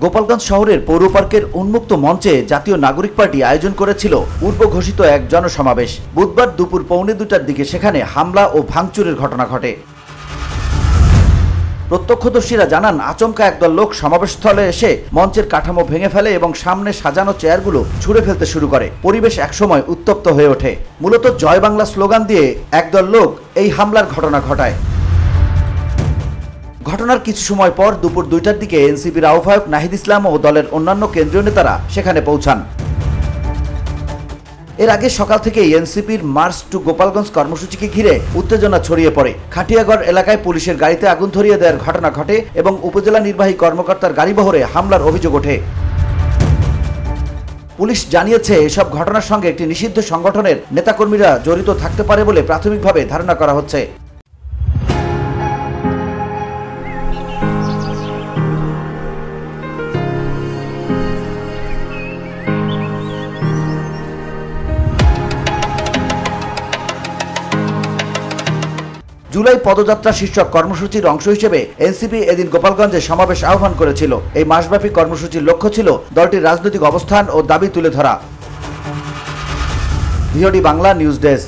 গোপালগঞ্জ শহরের পৌর পার্কের উন্মুক্ত মঞ্চে জাতীয় নাগরিক পার্টি আয়োজন করেছিল পূর্ব ঘোষিত এক জনসমাবেশ। বুধবার দুপুর 1:45টার দিকে সেখানে হামলা ও ভাঙচুরের ঘটনা ঘটে। প্রত্যক্ষদর্শীরা জানান, আচমকা একদল লোক সমাবেশস্থলে এসে মঞ্চের কাঠামো ভেঙে ফেলে এবং সামনে সাজানো চেয়ারগুলো ছুঁড়ে ফেলতে শুরু করে। পরিবেশ একসময় উত্তপ্ত হয়ে ওঠে। মূলত জয় বাংলা স্লোগান দিয়ে একদল লোক এই হামলার ঘটনা ঘটায়। ঘটনার কিছু সময় পর দুপুর 2টার দিকে এনসিপির আহ্বায়ক নাহিদ ইসলাম ও দলের অন্যান্য কেন্দ্রীয় নেতারা সেখানে পৌঁছান। এর আগে সকাল থেকেই এনসিপির মার্চ টু গোপালগঞ্জ কর্মসূচিকে ঘিরে উত্তেজনা ছড়িয়ে পড়ে। খাটিয়াগড় এলাকায় পুলিশের গাড়িতে আগুন ধরিয়ে দেওয়ার ঘটনা ঘটে এবং উপজেলা নির্বাহী কর্মকর্তার গাড়িবহরে হামলার অভিযোগ ওঠে। পুলিশ জানিয়েছে, এসব ঘটনার সঙ্গে একটি নিষিদ্ধ সংগঠনের নেতাকর্মীরা জড়িত থাকতে পারে বলে প্রাথমিকভাবে ধারণা করা হচ্ছে। জুলাই পদযাত্রা শীর্ষক কর্মসূচির অংশ হিসেবে এনসিপি এদিন গোপালগঞ্জে সমাবেশ আহ্বান করেছিল। এই মাসব্যাপী কর্মসূচির লক্ষ্য ছিল দলটির রাজনৈতিক অবস্থান ও দাবি তুলে ধরা। VOD Bangla news desk.